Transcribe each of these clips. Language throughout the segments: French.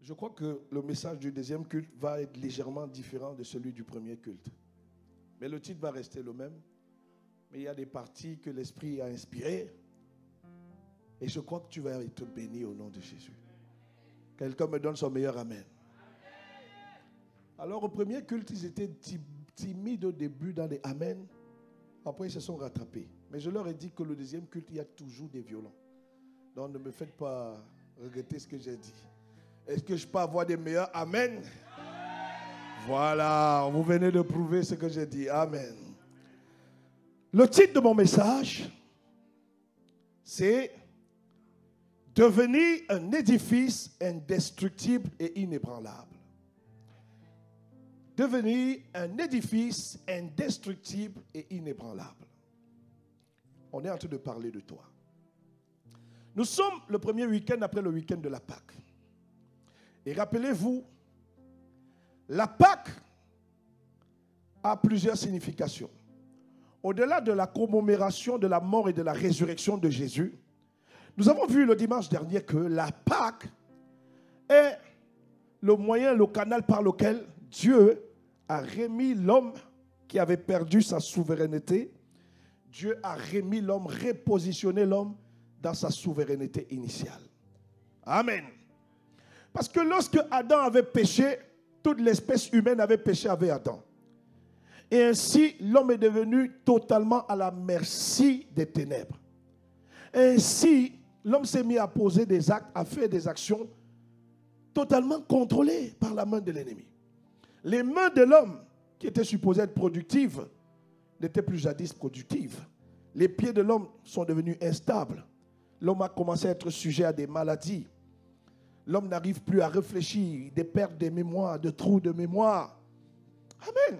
Je crois que le message du deuxième culte va être légèrement différent de celui du premier culte. Mais le titre va rester le même. Mais il y a des parties que l'Esprit a inspirées. Et je crois que tu vas être béni au nom de Jésus. Quelqu'un me donne son meilleur amen. Alors au premier culte, ils étaient timides au début dans les amen. Après, ils se sont rattrapés. Mais je leur ai dit que le deuxième culte, il y a toujours des violents. Donc ne me faites pas regretter ce que j'ai dit. Est-ce que je peux avoir des meilleurs amen? Voilà, vous venez de prouver ce que j'ai dit. Amen. Le titre de mon message, c'est devenir un édifice indestructible et inébranlable. Devenir un édifice indestructible et inébranlable. On est en train de parler de toi. Nous sommes le premier week-end après le week-end de la Pâque. Et rappelez-vous, la Pâque a plusieurs significations. Au-delà de la commémoration de la mort et de la résurrection de Jésus, nous avons vu le dimanche dernier que la Pâque est le moyen, le canal par lequel Dieu a remis l'homme qui avait perdu sa souveraineté. Dieu a remis l'homme, repositionné l'homme dans sa souveraineté initiale. Amen. Parce que lorsque Adam avait péché, toute l'espèce humaine avait péché avec Adam. Et ainsi, l'homme est devenu totalement à la merci des ténèbres. Ainsi, l'homme s'est mis à poser des actes, à faire des actions totalement contrôlées par la main de l'ennemi. Les mains de l'homme, qui étaient supposées être productives, n'étaient plus jadis productives. Les pieds de l'homme sont devenus instables. L'homme a commencé à être sujet à des maladies. L'homme n'arrive plus à réfléchir, des pertes de mémoire, de trous de mémoire. Amen.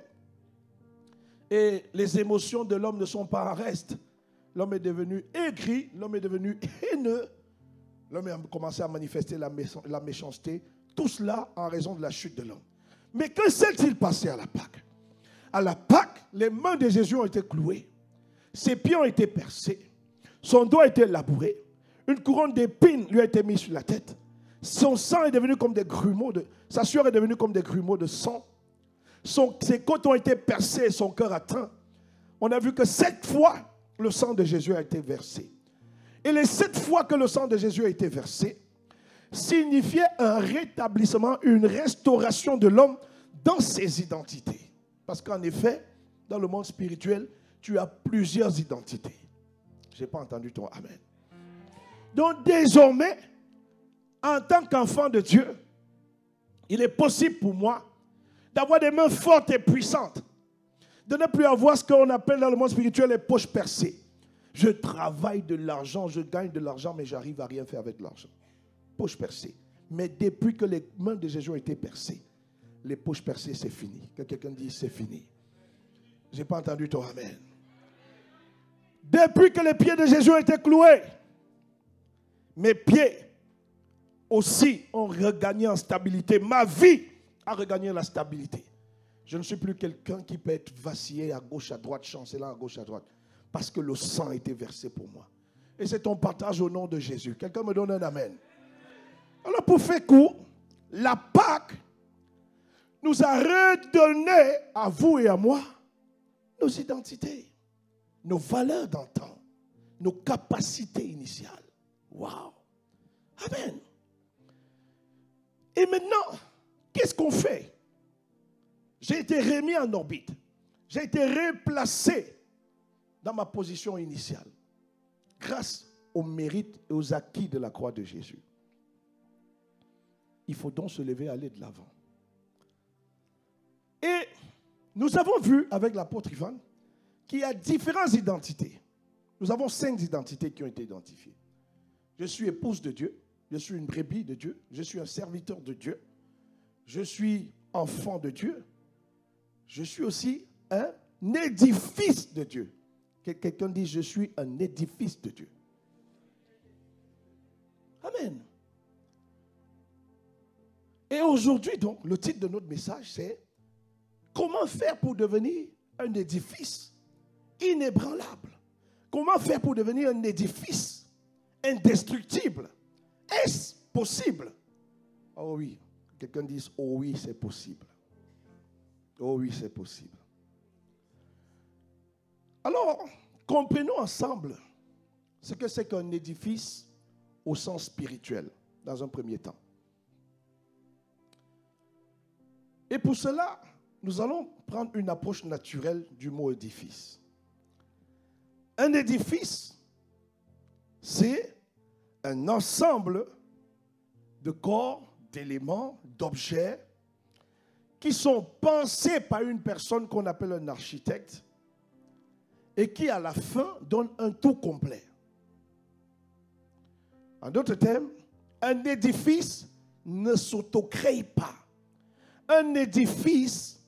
Et les émotions de l'homme ne sont pas en reste. L'homme est devenu aigri, l'homme est devenu haineux. L'homme a commencé à manifester la méchanceté. Tout cela en raison de la chute de l'homme. Mais que s'est-il passé à la Pâque? À la Pâque, les mains de Jésus ont été clouées. Ses pieds ont été percés. Son dos a été labouré. Une couronne d'épines lui a été mise sur la tête. Son sang est devenu comme des grumeaux sa sueur est devenue comme des grumeaux de sang. Ses côtes ont été percées et son cœur atteint. On a vu que 7 fois, le sang de Jésus a été versé. Et les 7 fois que le sang de Jésus a été versé, signifiait un rétablissement, une restauration de l'homme dans ses identités. Parce qu'en effet, dans le monde spirituel, tu as plusieurs identités. Je n'ai pas entendu ton amen. Donc désormais, en tant qu'enfant de Dieu, il est possible pour moi d'avoir des mains fortes et puissantes, de ne plus avoir ce qu'on appelle dans le monde spirituel les poches percées. Je travaille de l'argent, je gagne de l'argent, mais j'arrive à rien faire avec l'argent. Poches percées. Mais depuis que les mains de Jésus ont été percées, les poches percées, c'est fini. Que quelqu'un dise, c'est fini. Je n'ai pas entendu ton amen. Depuis que les pieds de Jésus ont été cloués, mes pieds aussi ont regagné en stabilité. Ma vie a regagné la stabilité. Je ne suis plus quelqu'un qui peut être vacillé à gauche, à droite, chancelant à gauche, à droite. Parce que le sang a été versé pour moi. Et c'est ton partage au nom de Jésus. Quelqu'un me donne un amen. Alors pour faire court, la Pâque nous a redonné à vous et à moi nos identités, nos valeurs d'antan, nos capacités initiales. Waouh! Amen. Et maintenant, qu'est-ce qu'on fait? J'ai été remis en orbite. J'ai été replacé dans ma position initiale grâce aux mérites et aux acquis de la croix de Jésus. Il faut donc se lever et aller de l'avant. Et nous avons vu avec l'apôtre Ivan qu'il y a différentes identités. Nous avons 5 identités qui ont été identifiées. Je suis épouse de Dieu. Je suis une brebis de Dieu. Je suis un serviteur de Dieu. Je suis enfant de Dieu. Je suis aussi un édifice de Dieu. Quelqu'un dit, je suis un édifice de Dieu. Amen. Et aujourd'hui, donc, le titre de notre message, c'est comment faire pour devenir un édifice inébranlable? Comment faire pour devenir un édifice indestructible? Est-ce possible? Oh oui, Quelqu'un dise, oh oui, c'est possible. Oh oui, c'est possible. Alors, comprenons ensemble ce que c'est qu'un édifice au sens spirituel, dans un premier temps. Et pour cela, nous allons prendre une approche naturelle du mot édifice. Un édifice, c'est un ensemble de corps, d'éléments, d'objets qui sont pensés par une personne qu'on appelle un architecte et qui, à la fin, donne un tout complet. En d'autres termes, un édifice ne s'autocrée pas. Un édifice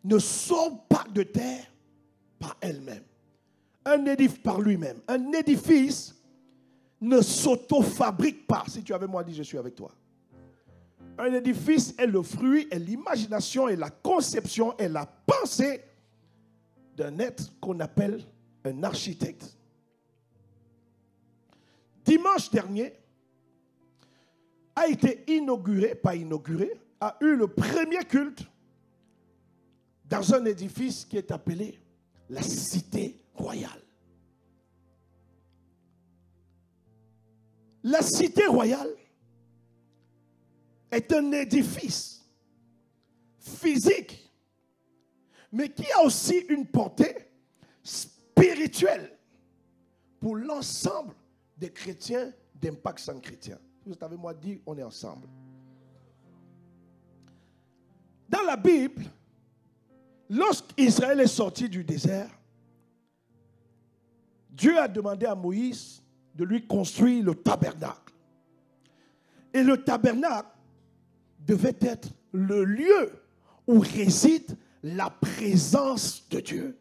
ne sort pas de terre par elle-même. Un édifice par lui-même. Un édifice ne s'auto-fabrique pas. Si tu avais moi dit, je suis avec toi. Un édifice est le fruit, est l'imagination, est la conception, est la pensée d'un être qu'on appelle un architecte. Dimanche dernier a été a eu le premier culte dans un édifice qui est appelé la Cité Royale. La Cité Royale est un édifice physique, mais qui a aussi une portée spirituelle pour l'ensemble des chrétiens d'Impact Sans Chrétien. Vous avez moi dit, on est ensemble. Dans la Bible, lorsqu'Israël est sorti du désert, Dieu a demandé à Moïse de lui construire le tabernacle. Et le tabernacle devait être le lieu où réside la présence de Dieu.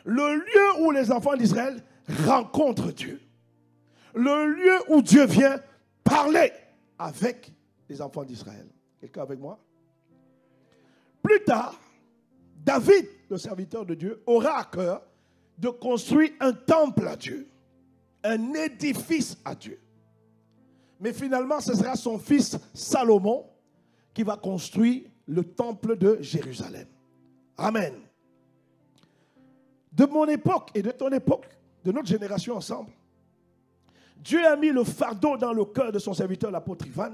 Le lieu où les enfants d'Israël rencontrent Dieu. Le lieu où Dieu vient parler avec les enfants d'Israël. Quelqu'un avec moi? Plus tard, David, le serviteur de Dieu, aura à cœur de construire un temple à Dieu, un édifice à Dieu. Mais finalement, ce sera son fils Salomon qui va construire le temple de Jérusalem. Amen. De mon époque et de ton époque, de notre génération ensemble, Dieu a mis le fardeau dans le cœur de son serviteur, l'apôtre Ivan,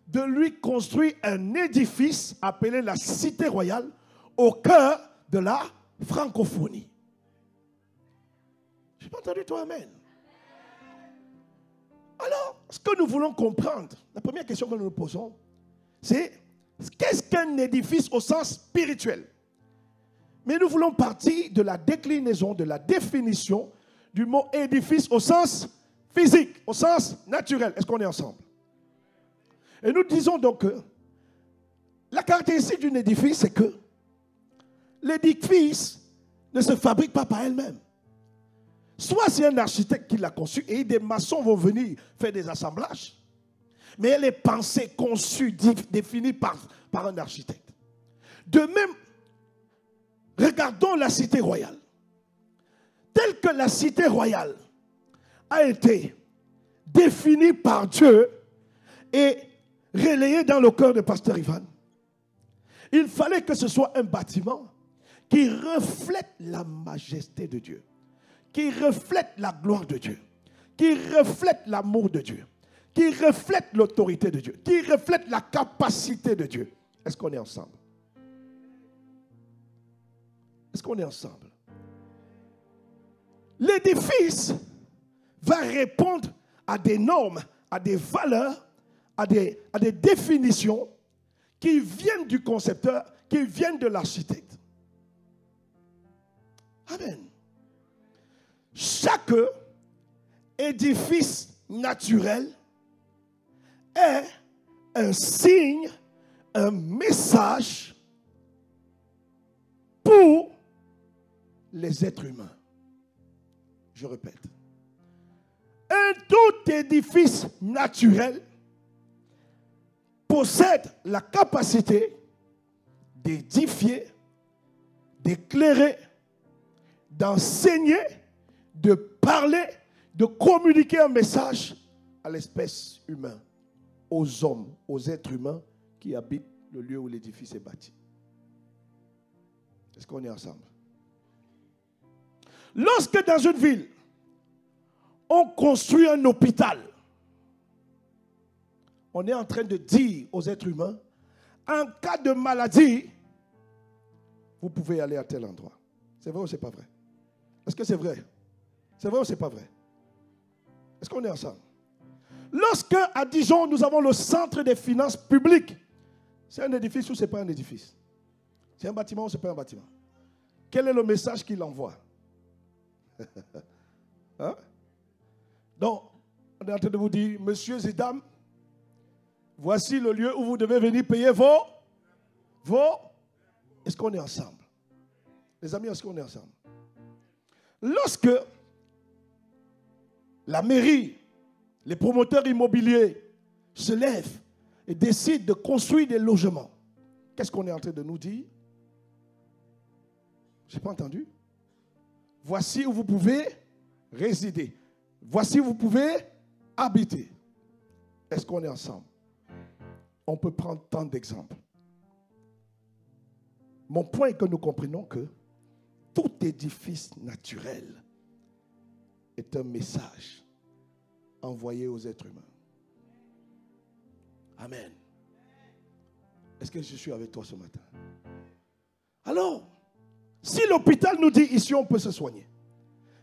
de lui construire un édifice appelé la Cité Royale au cœur de la francophonie. Je n'ai pas entendu toi, amen. Alors, ce que nous voulons comprendre, la première question que nous nous posons, c'est qu'est-ce qu'un édifice au sens spirituel? Mais nous voulons partir de la déclinaison, de la définition du mot édifice au sens physique, au sens naturel. Est-ce qu'on est ensemble? Et nous disons donc que la caractéristique d'un édifice, c'est que l'édifice ne se fabrique pas par elle-même. Soit c'est un architecte qui l'a conçu et des maçons vont venir faire des assemblages. Mais elle est pensée, conçue, définie par un architecte. De même, regardons la Cité Royale. Telle que la Cité Royale a été définie par Dieu et relayée dans le cœur de Pasteur Ivan, il fallait que ce soit un bâtiment qui reflète la majesté de Dieu, qui reflète la gloire de Dieu, qui reflète l'amour de Dieu, qui reflète l'autorité de Dieu, qui reflète la capacité de Dieu. Est-ce qu'on est ensemble? Est-ce qu'on est ensemble? L'édifice va répondre à des normes, à des valeurs, à des définitions qui viennent du concepteur, qui viennent de l'architecte. Amen. Chaque édifice naturel est un signe, un message pour les êtres humains. Je répète. Un tout édifice naturel possède la capacité d'édifier, d'éclairer, d'enseigner, de parler, de communiquer un message à l'espèce humaine, aux hommes, aux êtres humains qui habite le lieu où l'édifice est bâti. Est-ce qu'on est ensemble? Lorsque dans une ville, on construit un hôpital, on est en train de dire aux êtres humains, en cas de maladie, vous pouvez aller à tel endroit. C'est vrai ou c'est pas vrai? Est-ce que c'est vrai? C'est vrai ou c'est pas vrai? Est-ce qu'on est ensemble? Lorsque, à Dijon, nous avons le centre des finances publiques, c'est un édifice ou c'est pas un édifice? C'est un bâtiment ou c'est pas un bâtiment? Quel est le message qu'il envoie? Hein? Donc, on est en train de vous dire, messieurs et dames, voici le lieu où vous devez venir payer vos. Est-ce qu'on est ensemble? Les amis, est-ce qu'on est ensemble? Lorsque la mairie, les promoteurs immobiliers se lèvent et décident de construire des logements, qu'est-ce qu'on est en train de nous dire? Je n'ai pas entendu. Voici où vous pouvez résider. Voici où vous pouvez habiter. Est-ce qu'on est ensemble? On peut prendre tant d'exemples. Mon point est que nous comprenons que tout édifice naturel est un message envoyé aux êtres humains. Amen. Est-ce que je suis avec toi ce matin? Alors, si l'hôpital nous dit ici on peut se soigner,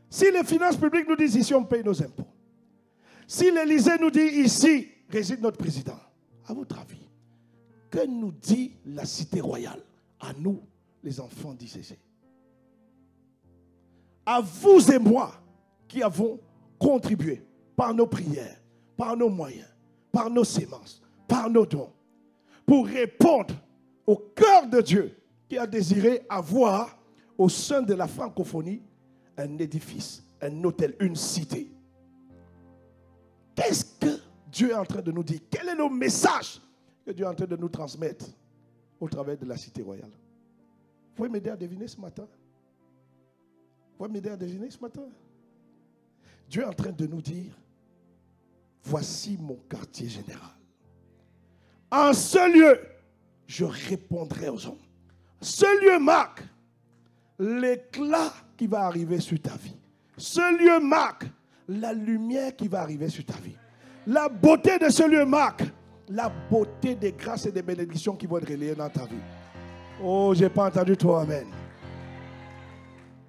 si les finances publiques nous disent ici on paye nos impôts, si l'Élysée nous dit ici réside notre président, à votre avis, que nous dit la cité royale à nous, les enfants d'ICC? À vous et moi qui avons contribué par nos prières, par nos moyens, par nos sémences, par nos dons, pour répondre au cœur de Dieu qui a désiré avoir au sein de la francophonie un édifice, un hôtel, une cité. Qu'est-ce que Dieu est en train de nous dire? Quel est le message que Dieu est en train de nous transmettre au travers de la cité royale? Vous pouvez m'aider à deviner ce matin? Vous pouvez m'aider à deviner ce matin? Dieu est en train de nous dire, voici mon quartier général. En ce lieu, je répondrai aux hommes. Ce lieu marque l'éclat qui va arriver sur ta vie. Ce lieu marque la lumière qui va arriver sur ta vie. La beauté de ce lieu marque la beauté des grâces et des bénédictions qui vont être relayées dans ta vie. Oh, je n'ai pas entendu toi, amen.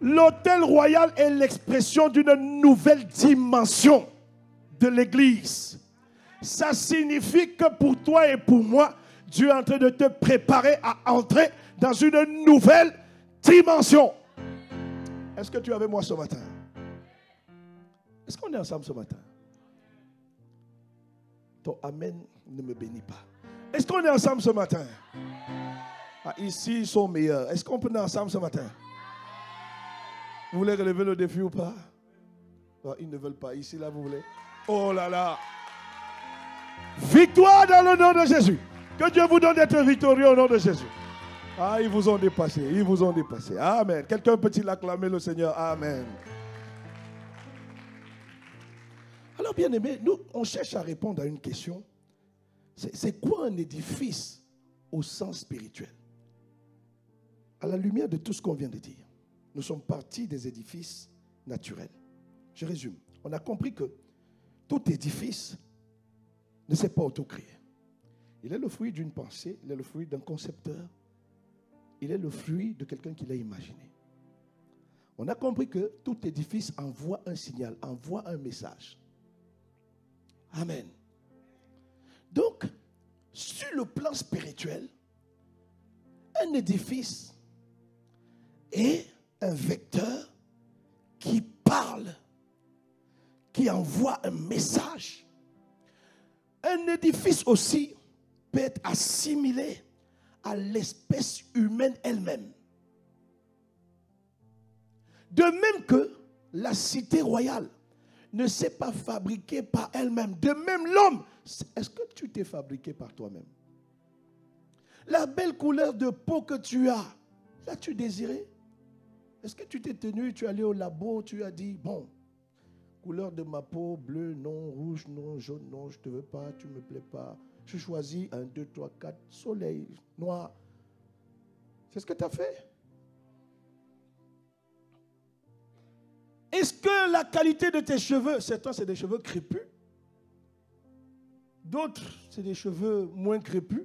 L'hôtel royal est l'expression d'une nouvelle dimension de l'église. Ça signifie que pour toi et pour moi, Dieu est en train de te préparer à entrer dans une nouvelle dimension. Est-ce que tu es avec moi ce matin? Est-ce qu'on est ensemble ce matin? Ton amen ne me bénit pas. Est-ce qu'on est ensemble ce matin? Ah, ici, ils sont meilleurs. Est-ce qu'on peut être ensemble ce matin? Vous voulez relever le défi ou pas? Oh, ils ne veulent pas. Ici, là, vous voulez? Oh là là! Victoire dans le nom de Jésus. Que Dieu vous donne d'être victorieux au nom de Jésus. Ah, ils vous ont dépassé. Ils vous ont dépassé. Amen. Quelqu'un peut-il acclamer le Seigneur? Amen. Alors, bien aimé, nous, on cherche à répondre à une question. C'est quoi un édifice au sens spirituel? À la lumière de tout ce qu'on vient de dire, nous sommes partis des édifices naturels. Je résume. On a compris que tout édifice ne s'est pas autocréé. Il est le fruit d'une pensée, il est le fruit d'un concepteur, il est le fruit de quelqu'un qui l'a imaginé. On a compris que tout édifice envoie un signal, envoie un message. Amen. Donc, sur le plan spirituel, un édifice est un vecteur qui parle, qui envoie un message. Un édifice aussi peut être assimilé à l'espèce humaine elle-même. De même que la cité royale ne s'est pas fabriquée par elle-même. De même l'homme, est-ce que tu t'es fabriqué par toi-même? La belle couleur de peau que tu as, l'as-tu désirée? Est-ce que tu t'es tenu, tu es allé au labo, tu as dit, bon, couleur de ma peau, bleu, non, rouge, non, jaune, non, je ne te veux pas, tu ne me plais pas. Je choisis 1, 2, 3, 4, soleil, noir. C'est ce que tu as fait. Est-ce que la qualité de tes cheveux, certains c'est des cheveux crépus, d'autres c'est des cheveux moins crépus.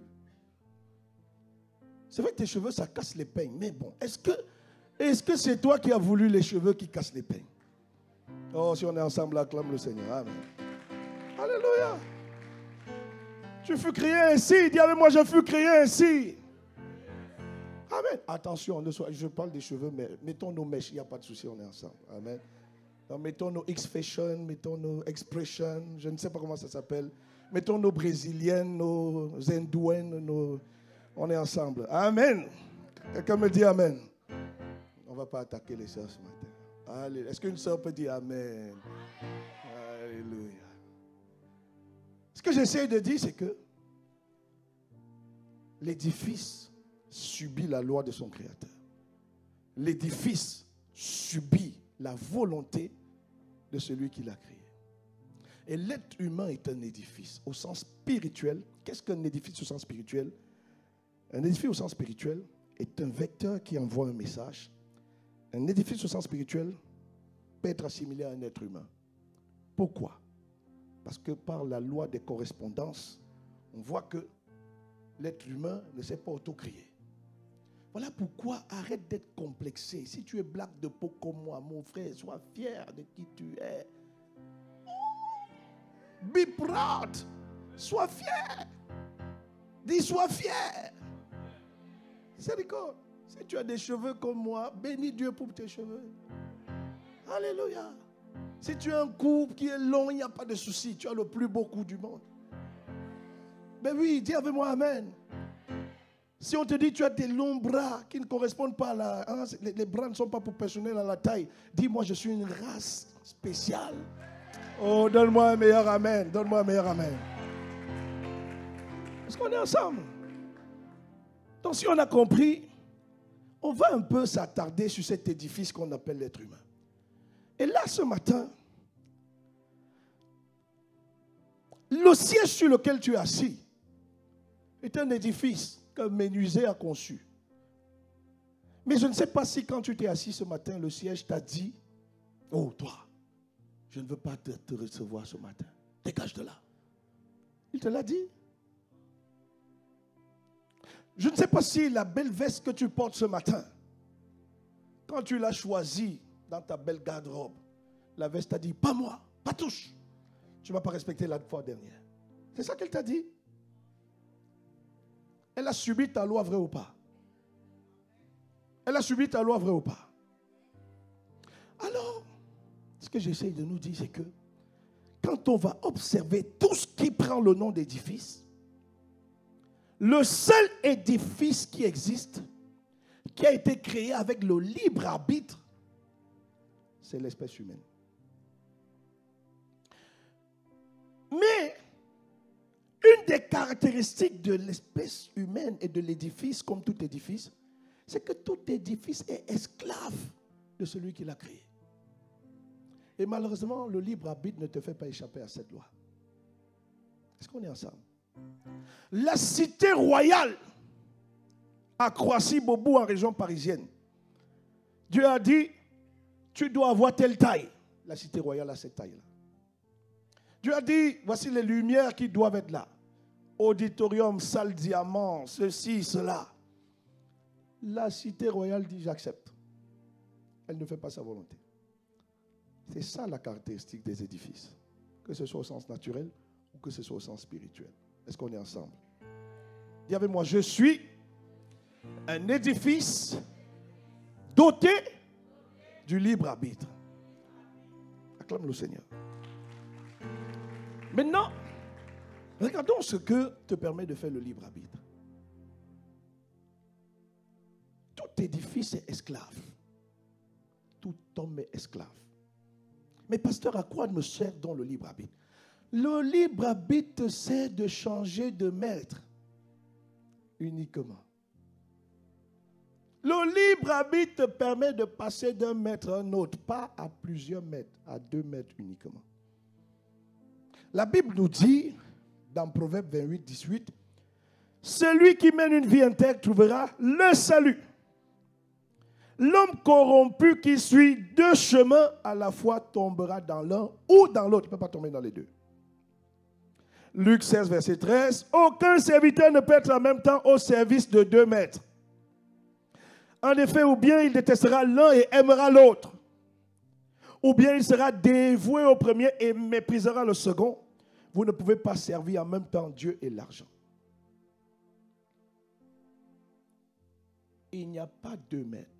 C'est vrai que tes cheveux ça casse les peignes, mais bon, est-ce que c'est toi qui as voulu les cheveux qui cassent les peignes? Oh, si on est ensemble, acclame le Seigneur. Amen. Alléluia. Tu fus créé ainsi, dis avec moi, je fus créé ainsi. Amen. Attention, je parle des cheveux, mais mettons nos mèches, il n'y a pas de souci, on est ensemble. Amen. Donc, mettons nos X-Fashion, mettons nos Expression, je ne sais pas comment ça s'appelle. Mettons nos brésiliennes, nos hindouennes, on est ensemble. Amen. Quelqu'un me dit Amen. On ne va pas attaquer les sœurs ce matin. Allez. Est-ce qu'une sœur peut dire Amen? Alléluia. Ce que j'essaie de dire, c'est que l'édifice subit la loi de son créateur. L'édifice subit la volonté de celui qui l'a créé. Et l'être humain est un édifice au sens spirituel. Qu'est-ce qu'un édifice au sens spirituel? Un édifice au sens spirituel est un vecteur qui envoie un message. Un édifice au sens spirituel peut être assimilé à un être humain. Pourquoi? Parce que par la loi des correspondances, on voit que l'être humain ne s'est pas auto-créé. Voilà pourquoi arrête d'être complexé. Si tu es black de peau comme moi, mon frère, sois fier de qui tu es. Be proud. Sois fier. Dis, sois fier. C'est d'accord. Si tu as des cheveux comme moi, bénis Dieu pour tes cheveux. Alléluia. Si tu as un cou qui est long, il n'y a pas de souci. Tu as le plus beau cou du monde. Mais oui, dis avec moi Amen. Si on te dit tu as des longs bras qui ne correspondent pas à la... les bras ne sont pas proportionnels à la taille. Dis-moi, je suis une race spéciale. Oh, donne-moi un meilleur Amen. Donne-moi un meilleur Amen. Est-ce qu'on est ensemble? Donc si on a compris, on va un peu s'attarder sur cet édifice qu'on appelle l'être humain. Et là, ce matin, le siège sur lequel tu es assis est un édifice qu'un menuisier a conçu. Mais je ne sais pas si quand tu t'es assis ce matin, le siège t'a dit, oh toi, je ne veux pas te recevoir ce matin. Dégage de là. Il te l'a dit. Je ne sais pas si la belle veste que tu portes ce matin, quand tu l'as choisie dans ta belle garde-robe, la veste t'a dit, pas moi, pas touche. Tu ne m'as pas respecté la fois dernière. C'est ça qu'elle t'a dit. Elle a subi ta loi, vrai ou pas? Elle a subi ta loi, vrai ou pas? Alors, ce que j'essaie de nous dire, c'est que quand on va observer tout ce qui prend le nom d'édifice, le seul édifice qui existe, qui a été créé avec le libre arbitre, c'est l'espèce humaine. Mais une des caractéristiques de l'espèce humaine et de l'édifice, comme tout édifice, c'est que tout édifice est esclave de celui qui l'a créé. Et malheureusement, le libre arbitre ne te fait pas échapper à cette loi. Est-ce qu'on est ensemble? La cité royale à Croissy-Beaubourg en région parisienne, Dieu a dit, tu dois avoir telle taille. La cité royale a cette taille-là. Dieu a dit, voici les lumières qui doivent être là. Auditorium, salle diamant, ceci, cela. La cité royale dit, j'accepte. Elle ne fait pas sa volonté. C'est ça la caractéristique des édifices. Que ce soit au sens naturel ou que ce soit au sens spirituel. Est-ce qu'on est ensemble? Dis avec moi, je suis un édifice doté du libre arbitre. Acclame le Seigneur. Maintenant, regardons ce que te permet de faire le libre arbitre. Tout édifice est esclave. Tout homme est esclave. Mais pasteur, à quoi me sert donc le libre arbitre? Le libre arbitre sert de changer de maître uniquement. Le libre arbitre te permet de passer d'un maître à un autre, pas à plusieurs maîtres, à 2 maîtres uniquement. La Bible nous dit, dans Proverbe 28, 18, celui qui mène une vie intègre trouvera le salut. L'homme corrompu qui suit deux chemins à la fois tombera dans l'un ou dans l'autre. Il ne peut pas tomber dans les deux. Luc 16, verset 13. Aucun serviteur ne peut être en même temps au service de deux maîtres. En effet, ou bien il détestera l'un et aimera l'autre, ou bien il sera dévoué au premier et méprisera le second. Vous ne pouvez pas servir en même temps Dieu et l'argent. Il n'y a pas deux maîtres.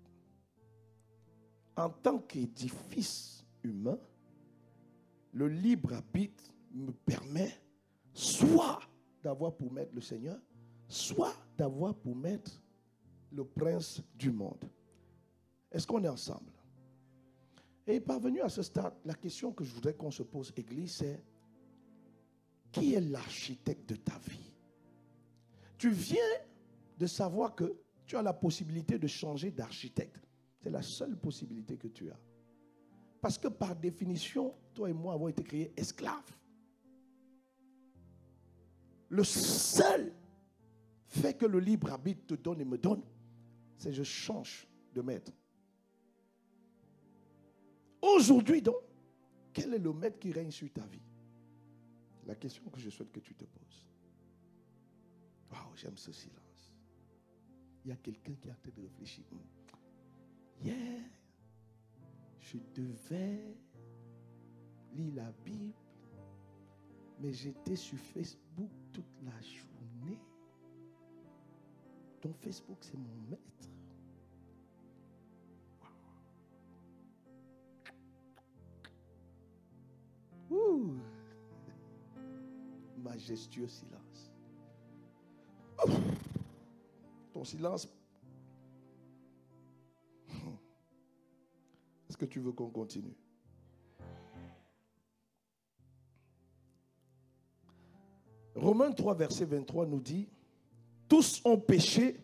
En tant qu'édifice humain, le libre arbitre me permet soit d'avoir pour maître le Seigneur, soit d'avoir pour maître le prince du monde. Est-ce qu'on est ensemble? Et parvenu à ce stade, la question que je voudrais qu'on se pose, Église, c'est qui est l'architecte de ta vie? Tu viens de savoir que tu as la possibilité de changer d'architecte. C'est la seule possibilité que tu as. Parce que par définition, toi et moi avons été créés esclaves. Le seul fait que le libre arbitre te donne et me donne, c'est que je change de maître. Aujourd'hui donc, quel est le maître qui règne sur ta vie? C'est la question que je souhaite que tu te poses. Waouh, j'aime ce silence. Il y a quelqu'un qui est en train de réfléchir. Hier, je devais lire la Bible, mais j'étais sur Facebook toute la journée. Donc Facebook, c'est mon maître. Wow. Ouh. Majestueux silence. Oh. Ton silence. Est-ce que tu veux qu'on continue? Romains 3, verset 23 nous dit: tous ont péché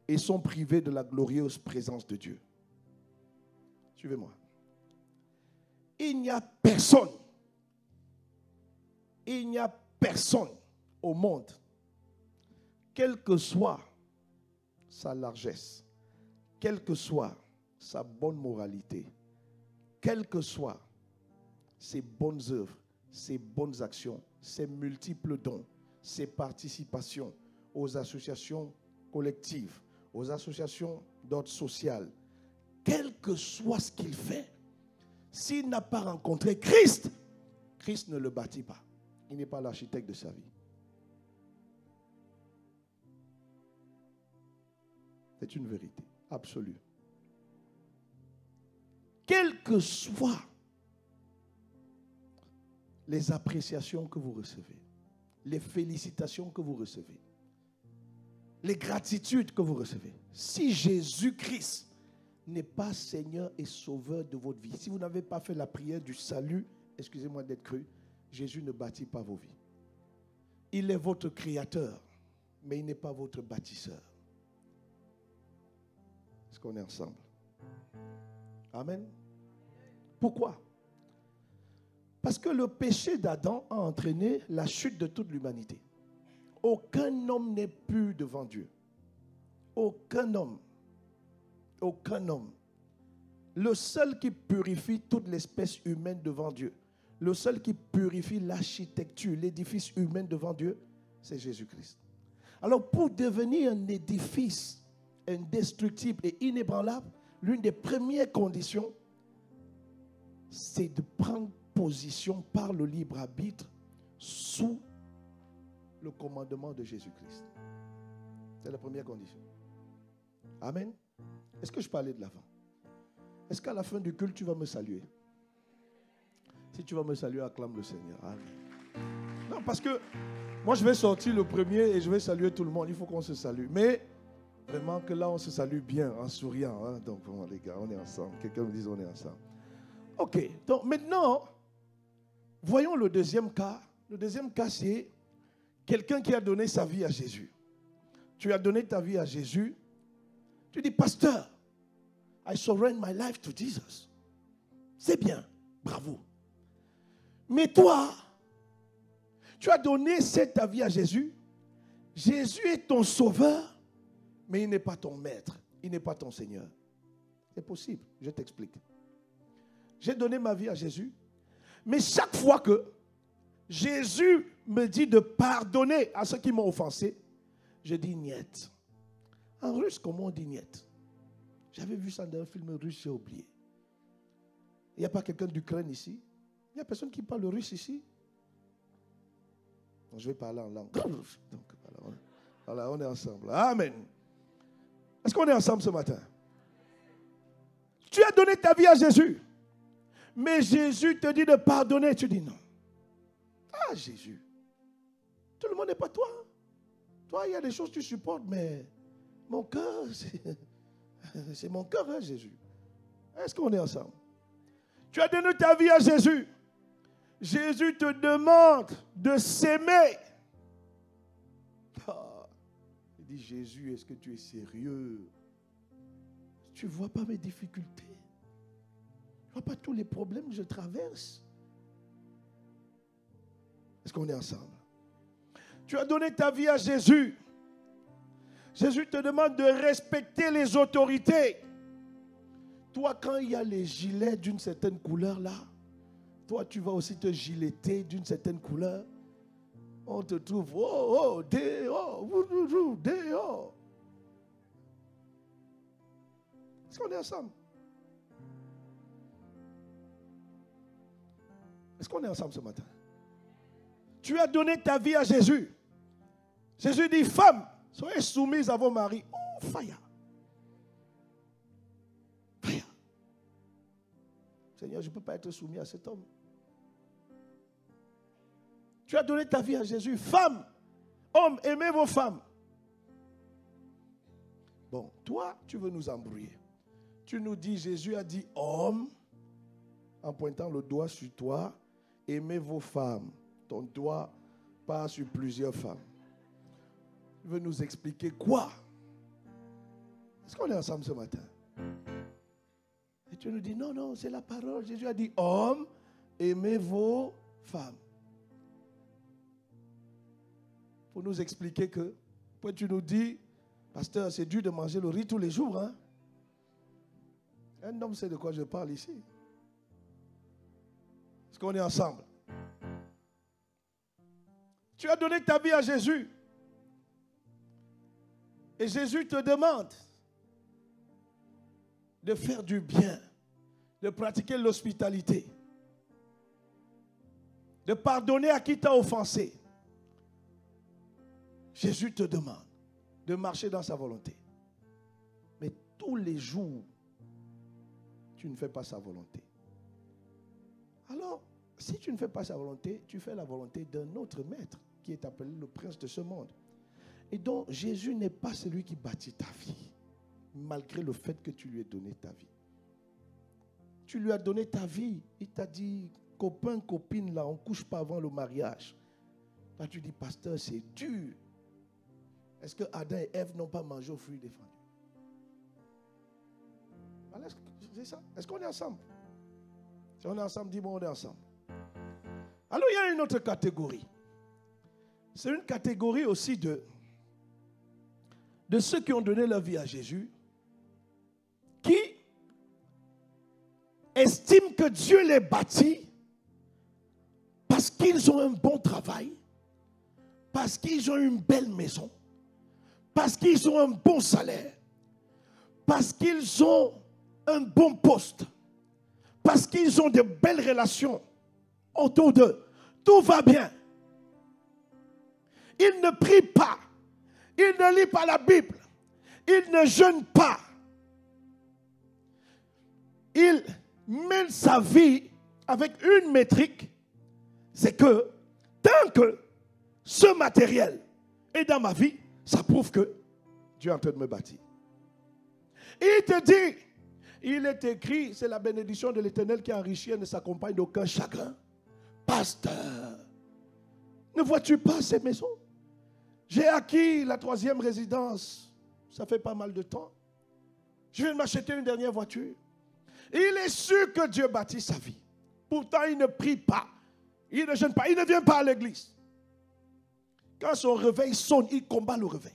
et sont privés de la glorieuse présence de Dieu. Suivez-moi. Il n'y a personne au monde, quelle que soit sa largesse, quelle que soit sa bonne moralité, quelles que soient ses bonnes œuvres, ses bonnes actions, ses multiples dons, ses participations aux associations collectives, aux associations d'ordre social, quel que soit ce qu'il fait, s'il n'a pas rencontré Christ, Christ ne le bâtit pas. Il n'est pas l'architecte de sa vie. C'est une vérité absolue. Quelles que soient les appréciations que vous recevez, les félicitations que vous recevez, les gratitudes que vous recevez, si Jésus-Christ n'est pas Seigneur et Sauveur de votre vie, si vous n'avez pas fait la prière du salut, excusez-moi d'être cru, Jésus ne bâtit pas vos vies. Il est votre créateur, mais il n'est pas votre bâtisseur. Est-ce qu'on est ensemble? Amen. Pourquoi? Parce que le péché d'Adam a entraîné la chute de toute l'humanité. Aucun homme n'est pur devant Dieu. Aucun homme. Aucun homme. Le seul qui purifie toute l'espèce humaine devant Dieu, le seul qui purifie l'architecture, l'édifice humain devant Dieu, c'est Jésus-Christ. Alors pour devenir un édifice indestructible et inébranlable, l'une des premières conditions, c'est de prendre position par le libre arbitre sous le commandement de Jésus-Christ. C'est la première condition. Amen. Est-ce que je peux aller de l'avant? Est-ce qu'à la fin du culte, tu vas me saluer? Si tu vas me saluer, acclame le Seigneur. Amen. Non, parce que moi, je vais sortir le premier et je vais saluer tout le monde. Il faut qu'on se salue. Mais vraiment que là, on se salue bien, en souriant. Hein? Donc, vraiment, les gars, on est ensemble. Quelqu'un me dit, on est ensemble. OK. Donc, maintenant, voyons le deuxième cas. Le deuxième cas, c'est quelqu'un qui a donné sa vie à Jésus. Tu as donné ta vie à Jésus. Tu dis, pasteur, I surrender my life to Jesus. C'est bien. Bravo. Mais toi, Tu as donné ta vie à Jésus. Jésus est ton sauveur, mais il n'est pas ton maître. Il n'est pas ton Seigneur. C'est possible, je t'explique. J'ai donné ma vie à Jésus, mais chaque fois que Jésus me dit de pardonner à ceux qui m'ont offensé, je dis niet. En russe, comment on dit niet? J'avais vu ça dans un film russe, j'ai oublié. Il n'y a pas quelqu'un d'Ukraine ici? Il n'y a personne qui parle russe ici? Donc, je vais parler en langue. Donc, voilà, on est ensemble. Amen. Est-ce qu'on est ensemble ce matin? Tu as donné ta vie à Jésus. Mais Jésus te dit de pardonner. Tu dis non. Ah, Jésus. Tout le monde n'est pas toi. Toi, il y a des choses que tu supportes, mais mon cœur, c'est mon cœur, hein, Jésus. Est-ce qu'on est ensemble? Tu as donné ta vie à Jésus. Jésus te demande de s'aimer. Ah, il dit, Jésus, est-ce que tu es sérieux? Tu ne vois pas mes difficultés. Tu ne vois pas tous les problèmes que je traverse. Est-ce qu'on est ensemble? Tu as donné ta vie à Jésus. Jésus te demande de respecter les autorités. Toi, quand il y a les gilets d'une certaine couleur là, toi, tu vas aussi te gileter d'une certaine couleur. On te trouve, oh, dehors, dehors. Est-ce qu'on est ensemble? Est-ce qu'on est ensemble ce matin? Tu as donné ta vie à Jésus. Jésus dit, femmes, soyez soumises à vos maris. Oh, fire. Fire. Seigneur, je ne peux pas être soumis à cet homme. Tu as donné ta vie à Jésus. Femmes, hommes, aimez vos femmes. Bon, toi, tu veux nous embrouiller. Tu nous dis, Jésus a dit, homme, en pointant le doigt sur toi, aimez vos femmes. Ton doigt passe sur plusieurs femmes. Tu veux nous expliquer quoi? Est-ce qu'on est ensemble ce matin? Et tu nous dis, non, non, c'est la parole. Jésus a dit, homme, aimez vos femmes. Pour nous expliquer que, puis tu nous dis, pasteur, c'est dur de manger le riz tous les jours. Hein? Un homme sait de quoi je parle ici. Est-ce qu'on est ensemble? Tu as donné ta vie à Jésus. Et Jésus te demande de faire du bien, de pratiquer l'hospitalité, de pardonner à qui t'a offensé. Jésus te demande de marcher dans sa volonté. Mais tous les jours, tu ne fais pas sa volonté. Alors, si tu ne fais pas sa volonté, tu fais la volonté d'un autre maître qui est appelé le prince de ce monde. Et donc, Jésus n'est pas celui qui bâtit ta vie, malgré le fait que tu lui aies donné ta vie. Tu lui as donné ta vie. Il t'a dit, copain, copine, là, on ne couche pas avant le mariage. Toi, tu dis, pasteur, c'est dur. Est-ce que Adam et Ève n'ont pas mangé au fruit défendu? Voilà, c'est ça. Est-ce qu'on est ensemble? Si on est ensemble, dis-moi, on est ensemble. Alors, il y a une autre catégorie. C'est une catégorie aussi de ceux qui ont donné leur vie à Jésus, qui estiment que Dieu les bâtit parce qu'ils ont un bon travail, parce qu'ils ont une belle maison, parce qu'ils ont un bon salaire, parce qu'ils ont un bon poste, parce qu'ils ont de belles relations autour d'eux. Tout va bien. Ils ne prient pas. Ils ne lisent pas la Bible. Ils ne jeûnent pas. Il mène sa vie avec une métrique. C'est que tant que ce matériel est dans ma vie, ça prouve que Dieu est en train de me bâtir. Il te dit, il est écrit, c'est la bénédiction de l'Éternel qui enrichit et ne s'accompagne d'aucun chagrin. Pasteur, ne vois-tu pas ces maisons? J'ai acquis la 3e résidence. Ça fait pas mal de temps. Je viens de m'acheter une dernière voiture. Il est sûr que Dieu bâtit sa vie. Pourtant, il ne prie pas. Il ne jeûne pas. Il ne vient pas à l'église. Quand son réveil sonne, il combat le réveil.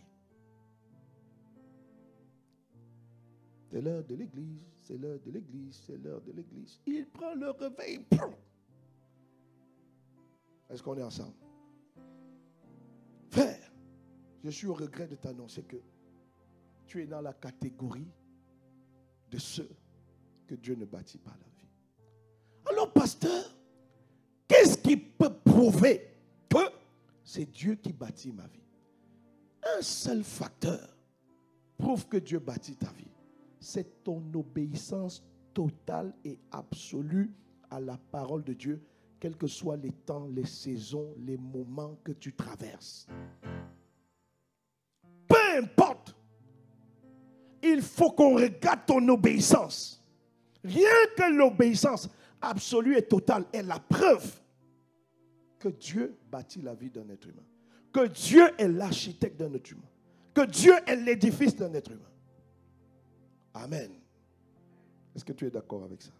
C'est l'heure de l'église, c'est l'heure de l'église, c'est l'heure de l'église. Il prend le réveil. Est-ce qu'on est ensemble? Frère, je suis au regret de t'annoncer que tu es dans la catégorie de ceux que Dieu ne bâtit pas la vie. Alors, pasteur, qu'est-ce qui peut prouver que c'est Dieu qui bâtit ma vie? Un seul facteur prouve que Dieu bâtit ta vie. C'est ton obéissance totale et absolue à la parole de Dieu, quels que soient les temps, les saisons, les moments que tu traverses. Peu importe, il faut qu'on regarde ton obéissance. Rien que l'obéissance absolue et totale est la preuve que Dieu bâtit la vie d'un être humain. Que Dieu est l'architecte d'un être humain. Que Dieu est l'édifice d'un être humain. Amen. Est-ce que tu es d'accord avec ça?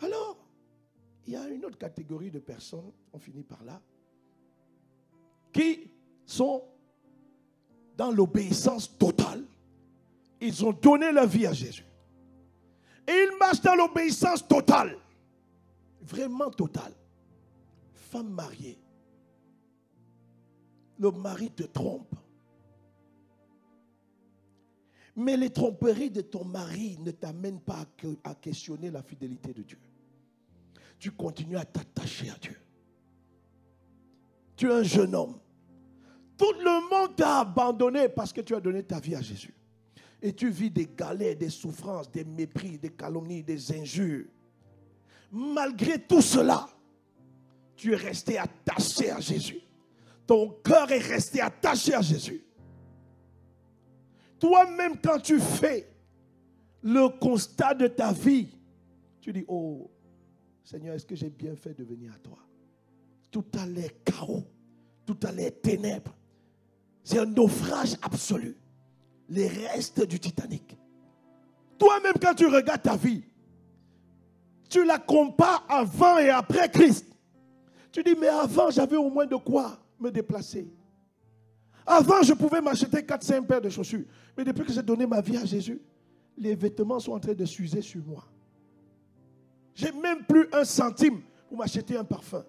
Alors, il y a une autre catégorie de personnes, on finit par là, qui sont dans l'obéissance totale. Ils ont donné leur vie à Jésus. Et ils marchent dans l'obéissance totale. Vraiment totale. Femme mariée. Le mari te trompe. Mais les tromperies de ton mari ne t'amènent pas à questionner la fidélité de Dieu. Tu continues à t'attacher à Dieu. Tu es un jeune homme. Tout le monde t'a abandonné parce que tu as donné ta vie à Jésus. Et tu vis des galères, des souffrances, des mépris, des calomnies, des injures. Malgré tout cela, tu es resté attaché à Jésus. Ton cœur est resté attaché à Jésus. Toi-même, quand tu fais le constat de ta vie, tu dis, oh, Seigneur, est-ce que j'ai bien fait de venir à toi? Tout a l'air chaos, tout a l'air ténèbres. C'est un naufrage absolu. Les restes du Titanic. Toi-même, quand tu regardes ta vie, tu la compares avant et après Christ. Tu dis, mais avant, j'avais au moins de quoi me déplacer. Avant, je pouvais m'acheter 4-5 paires de chaussures. Mais depuis que j'ai donné ma vie à Jésus, les vêtements sont en train de s'user sur moi. J'ai même plus un centime pour m'acheter un parfum.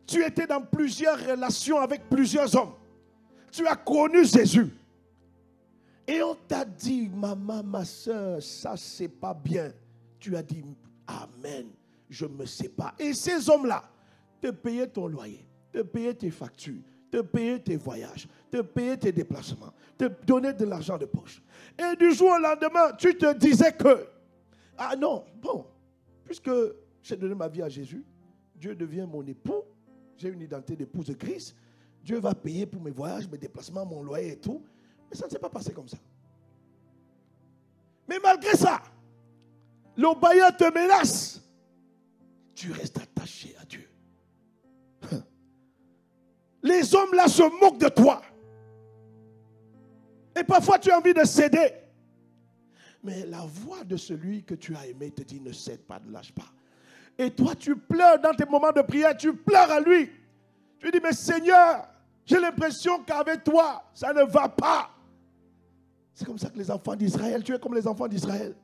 Tu étais dans plusieurs relations avec plusieurs hommes. Tu as connu Jésus. Et on t'a dit, maman, ma soeur, ça c'est pas bien. Tu as dit, amen, je me sépare. Et ces hommes-là te payaient ton loyer, te payaient tes factures, te payaient tes voyages, te payaient tes déplacements, te donnaient de l'argent de poche. Et du jour au lendemain, tu te disais que, ah non, bon, puisque j'ai donné ma vie à Jésus, Dieu devient mon époux, j'ai une identité d'épouse de Christ, Dieu va payer pour mes voyages, mes déplacements, mon loyer et tout. Mais ça ne s'est pas passé comme ça. Mais malgré ça, le bailleur te menace. Tu restes attaché à Dieu. Les hommes là se moquent de toi. Et parfois tu as envie de céder. Mais la voix de celui que tu as aimé te dit, ne cède pas, ne lâche pas. Et toi tu pleures dans tes moments de prière, tu pleures à lui. Tu dis, mais Seigneur, j'ai l'impression qu'avec toi, ça ne va pas. C'est comme ça que les enfants d'Israël, tu es comme les enfants d'Israël.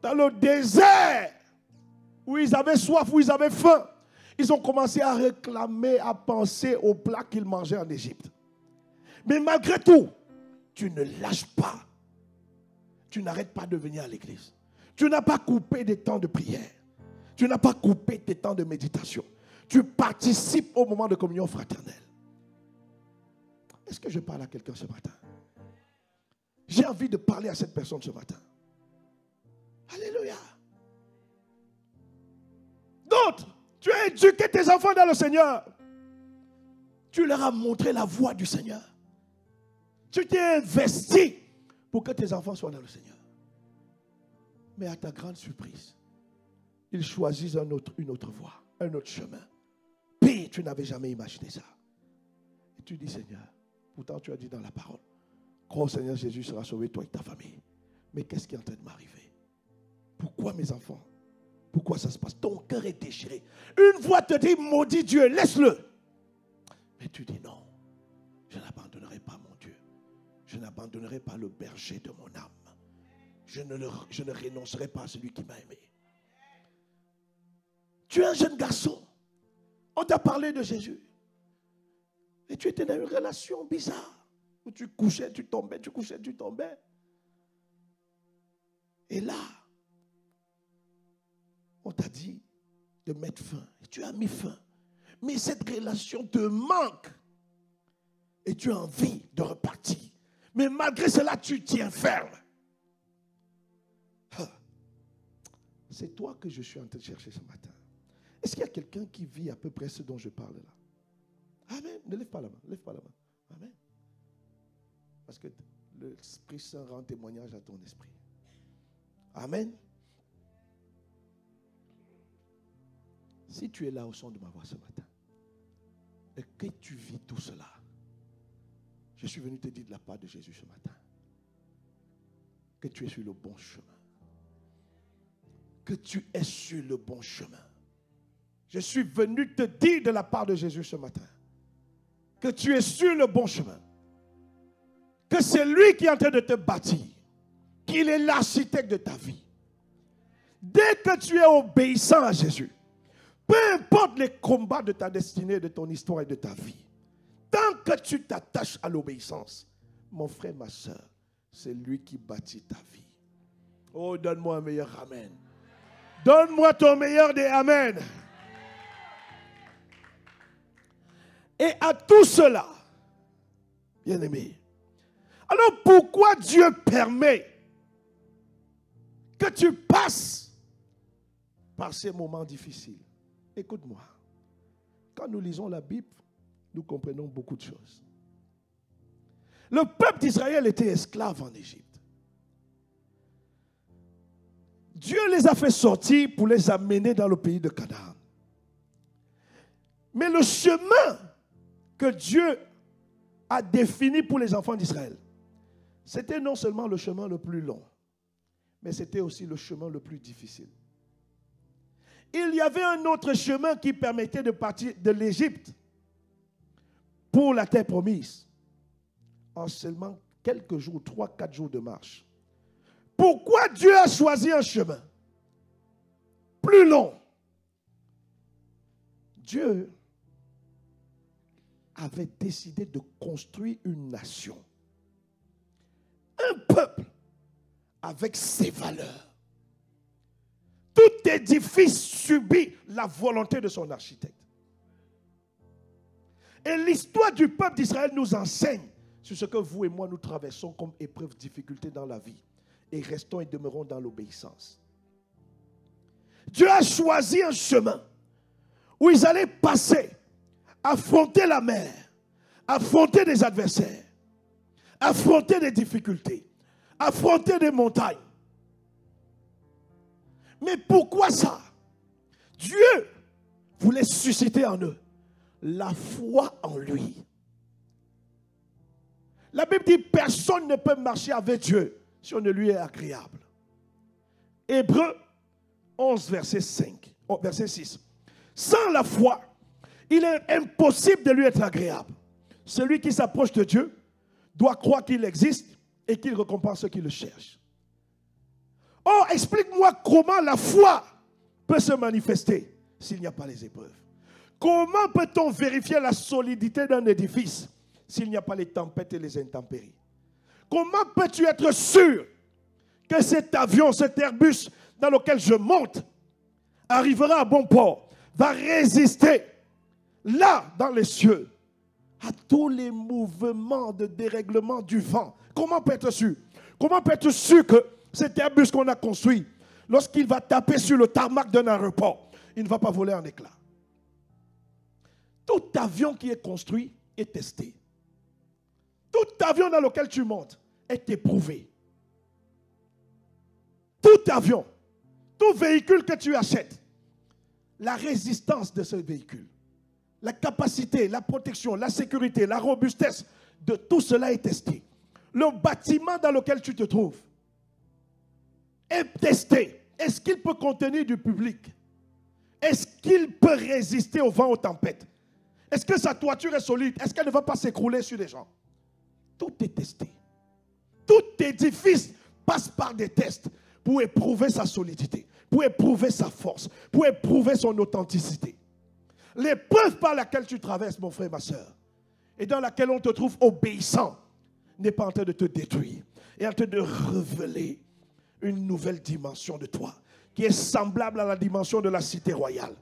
Dans le désert, où ils avaient soif, où ils avaient faim, ils ont commencé à réclamer, à penser aux plats qu'ils mangeaient en Égypte. Mais malgré tout, tu ne lâches pas. Tu n'arrêtes pas de venir à l'église. Tu n'as pas coupé des temps de prière. Tu n'as pas coupé tes temps de méditation. Tu participes au moment de communion fraternelle. Est-ce que je parle à quelqu'un ce matin? J'ai envie de parler à cette personne ce matin. Alléluia. D'autres, tu as éduqué tes enfants dans le Seigneur. Tu leur as montré la voie du Seigneur. Tu t'es investi pour que tes enfants soient dans le Seigneur. Mais à ta grande surprise, ils choisissent une autre voie, un autre chemin. Pire, tu n'avais jamais imaginé ça. Et tu dis, Seigneur, pourtant tu as dit dans la parole, crois au Seigneur Jésus sera sauvé, toi et ta famille. Mais qu'est-ce qui est en train de m'arriver? Pourquoi mes enfants? Pourquoi ça se passe? Ton cœur est déchiré. Une voix te dit, maudit Dieu, laisse-le. Mais tu dis non, je n'abandonnerai pas mon Dieu. Je n'abandonnerai pas le berger de mon âme. Je ne renoncerai pas à celui qui m'a aimé. Tu es un jeune garçon. On t'a parlé de Jésus. Et tu étais dans une relation bizarre. Où tu couchais, tu tombais, tu couchais, tu tombais. Et là, on t'a dit de mettre fin. Et tu as mis fin. Mais cette relation te manque. Et tu as envie de repartir. Mais malgré cela, tu tiens ferme. C'est toi que je suis en train de chercher ce matin. Est-ce qu'il y a quelqu'un qui vit à peu près ce dont je parle là? Amen. Ne lève pas la main. Lève pas la main. Amen. Parce que l'Esprit Saint rend témoignage à ton esprit. Amen. Si tu es là au son de ma voix ce matin et que tu vis tout cela, je suis venu te dire de la part de Jésus ce matin que tu es sur le bon chemin. Que tu es sur le bon chemin. Je suis venu te dire de la part de Jésus ce matin que tu es sur le bon chemin. Que c'est lui qui est en train de te bâtir. Qu'il est l'architecte de ta vie. Dès que tu es obéissant à Jésus, peu importe les combats de ta destinée, de ton histoire et de ta vie, tant que tu t'attaches à l'obéissance, mon frère, ma soeur, c'est lui qui bâtit ta vie. Oh, donne-moi un meilleur amen. Donne-moi ton meilleur des amen. Et à tout cela, bien-aimé, alors pourquoi Dieu permet que tu passes par ces moments difficiles? Écoute-moi. Quand nous lisons la Bible, nous comprenons beaucoup de choses. Le peuple d'Israël était esclave en Égypte. Dieu les a fait sortir pour les amener dans le pays de Canaan. Mais le chemin que Dieu a défini pour les enfants d'Israël, c'était non seulement le chemin le plus long, mais c'était aussi le chemin le plus difficile. Il y avait un autre chemin qui permettait de partir de l'Égypte pour la terre promise en seulement quelques jours, 3-4 jours de marche. Pourquoi Dieu a choisi un chemin plus long? Dieu avait décidé de construire une nation, un peuple avec ses valeurs. Tout édifice subit la volonté de son architecte. Et l'histoire du peuple d'Israël nous enseigne sur ce que vous et moi nous traversons comme épreuve, difficulté dans la vie. Et restons et demeurons dans l'obéissance. Dieu a choisi un chemin où ils allaient passer, affronter la mer, affronter des adversaires, affronter des difficultés, affronter des montagnes. Mais pourquoi ça? Dieu voulait susciter en eux la foi en lui. La Bible dit personne ne peut marcher avec Dieu si on ne lui est agréable. Hébreux 11, verset 6. Sans la foi, il est impossible de lui être agréable. Celui qui s'approche de Dieu doit croire qu'il existe et qu'il récompense ceux qui le cherchent. Oh, explique-moi comment la foi peut se manifester s'il n'y a pas les épreuves. Comment peut-on vérifier la solidité d'un édifice s'il n'y a pas les tempêtes et les intempéries? Comment peux-tu être sûr que cet avion, cet Airbus dans lequel je monte, arrivera à bon port, va résister là, dans les cieux, à tous les mouvements de dérèglement du vent? Comment peut être sûr? Comment peut être sûr que cet Airbus qu'on a construit, lorsqu'il va taper sur le tarmac d'un aéroport, il ne va pas voler en éclats? Tout avion qui est construit est testé. Tout avion dans lequel tu montes est éprouvé. Tout avion, tout véhicule que tu achètes, la résistance de ce véhicule, la capacité, la protection, la sécurité, la robustesse de tout cela est testé. Le bâtiment dans lequel tu te trouves est testé. Est-ce qu'il peut contenir du public? Est-ce qu'il peut résister au vent, aux tempêtes? Est-ce que sa toiture est solide? Est-ce qu'elle ne va pas s'écrouler sur les gens? Tout est testé. Tout édifice passe par des tests pour éprouver sa solidité, pour éprouver sa force, pour éprouver son authenticité. L'épreuve par laquelle tu traverses, mon frère, ma soeur, et dans laquelle on te trouve obéissant, n'est pas en train de te détruire, est en train de révéler une nouvelle dimension de toi, qui est semblable à la dimension de la cité royale.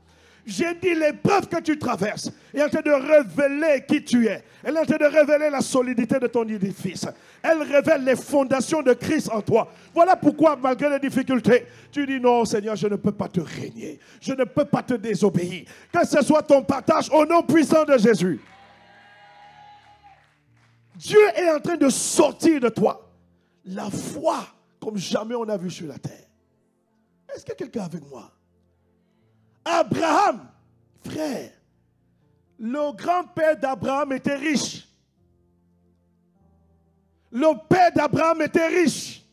J'ai dit, l'épreuve que tu traverses est en train de révéler qui tu es. Elle est en train de révéler la solidité de ton édifice. Elle révèle les fondations de Christ en toi. Voilà pourquoi, malgré les difficultés, tu dis non, Seigneur, je ne peux pas te régner. Je ne peux pas te désobéir. Que ce soit ton partage au nom puissant de Jésus. Dieu est en train de sortir de toi la foi comme jamais on a vu sur la terre. Est-ce que quelqu'un est avec moi? Abraham, frère, le grand-père d'Abraham était riche. Le père d'Abraham était riche.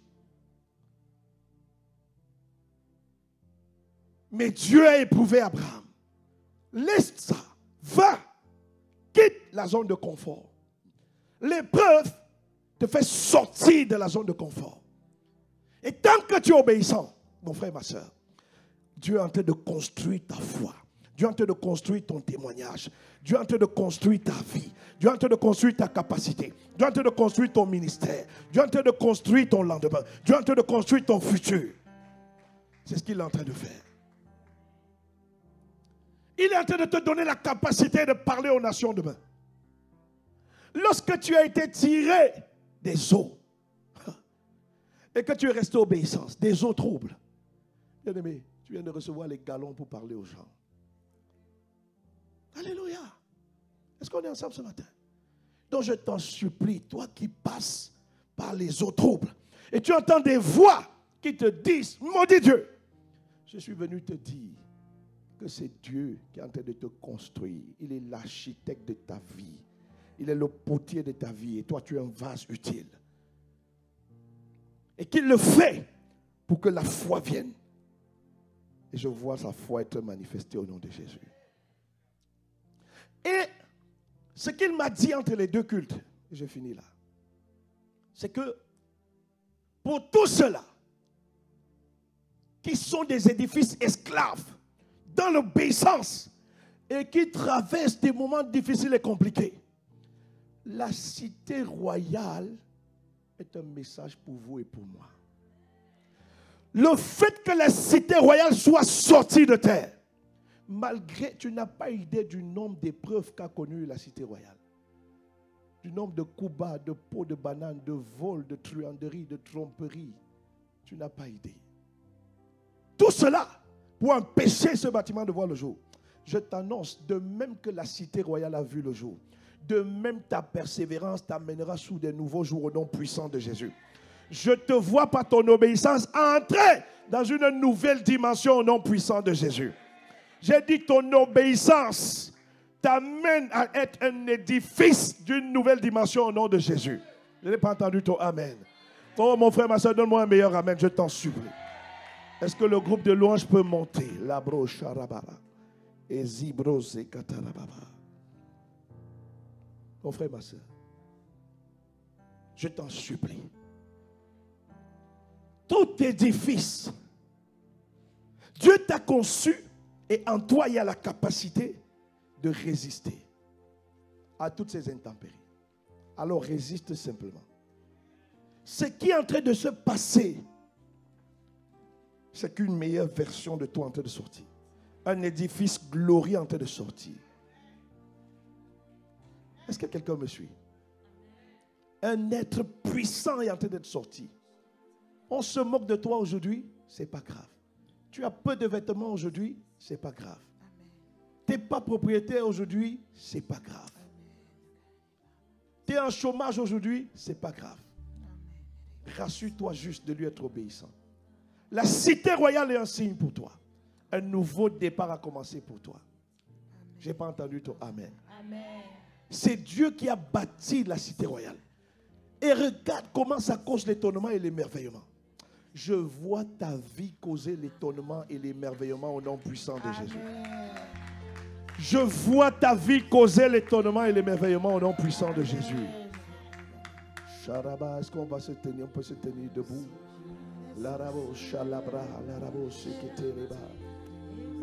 Mais Dieu a éprouvé Abraham. Laisse ça, va, quitte la zone de confort. L'épreuve te fait sortir de la zone de confort. Et tant que tu es obéissant, mon frère, ma soeur, Dieu est en train de construire ta foi. Dieu est en train de construire ton témoignage. Dieu est en train de construire ta vie. Dieu est en train de construire ta capacité. Dieu est en train de construire ton ministère. Dieu est en train de construire ton lendemain. Dieu est en train de construire ton futur. C'est ce qu'il est en train de faire. Il est en train de te donner la capacité de parler aux nations demain. Lorsque tu as été tiré des eaux et que tu es resté obéissance, des eaux troubles, bien-aimé, tu viens de recevoir les galons pour parler aux gens. Alléluia. Est-ce qu'on est ensemble ce matin? Donc je t'en supplie, toi qui passes par les eaux troubles, et tu entends des voix qui te disent, maudit Dieu, je suis venu te dire que c'est Dieu qui est en train de te construire. Il est l'architecte de ta vie. Il est le potier de ta vie, et toi tu es un vase utile. Et qu'il le fait pour que la foi vienne. Et je vois sa foi être manifestée au nom de Jésus. Et ce qu'il m'a dit entre les deux cultes, et je finis là, c'est que pour tous ceux-là qui sont des édifices esclaves dans l'obéissance et qui traversent des moments difficiles et compliqués, la cité royale est un message pour vous et pour moi. Le fait que la cité royale soit sortie de terre, malgré, tu n'as pas idée du nombre d'épreuves qu'a connu la cité royale. Du nombre de coups bas, de pots de bananes, de vols, de truanderies, de tromperies. Tu n'as pas idée. Tout cela pour empêcher ce bâtiment de voir le jour. Je t'annonce, de même que la cité royale a vu le jour, de même ta persévérance t'amènera sous des nouveaux jours au nom puissant de Jésus. Je te vois par ton obéissance entrer dans une nouvelle dimension au nom puissant de Jésus. J'ai dit ton obéissance t'amène à être un édifice d'une nouvelle dimension au nom de Jésus. Je n'ai pas entendu ton amen. Oh mon frère, ma soeur, donne-moi un meilleur amen, je t'en supplie. Est-ce que le groupe de louanges peut monter? Labro Sharababa. Et Zibro Zekatarababa. Mon frère, ma soeur, je t'en supplie. Tout édifice, Dieu t'a conçu et en toi il y a la capacité de résister à toutes ces intempéries. Alors résiste simplement. Ce qui est en train de se passer, c'est qu'une meilleure version de toi est en train de sortir. Un édifice glorieux en train de sortir. Est-ce que quelqu'un me suit? Un être puissant est en train d'être sorti. On se moque de toi aujourd'hui, c'est pas grave. Tu as peu de vêtements aujourd'hui, c'est pas grave. Tu n'es pas propriétaire aujourd'hui, c'est pas grave. Tu es en chômage aujourd'hui, c'est pas grave. Rassure-toi juste de lui être obéissant. La cité royale est un signe pour toi. Un nouveau départ a commencé pour toi. Je n'ai pas entendu ton amen. Amen. C'est Dieu qui a bâti la cité royale. Et regarde comment ça cause l'étonnement et l'émerveillement. Je vois ta vie causer l'étonnement et l'émerveillement au nom puissant de Jésus. Je vois ta vie causer l'étonnement et l'émerveillement au nom puissant de Jésus. Sharaba, est-ce qu'on va se tenir? On peut se tenir debout. Larabo, shalabra, larabo, seketeleba.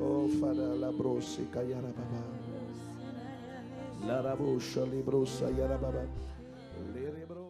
Oh, Fada, labro, sekayarababa. Larabo, shalibro, sayarababa. Lerebro.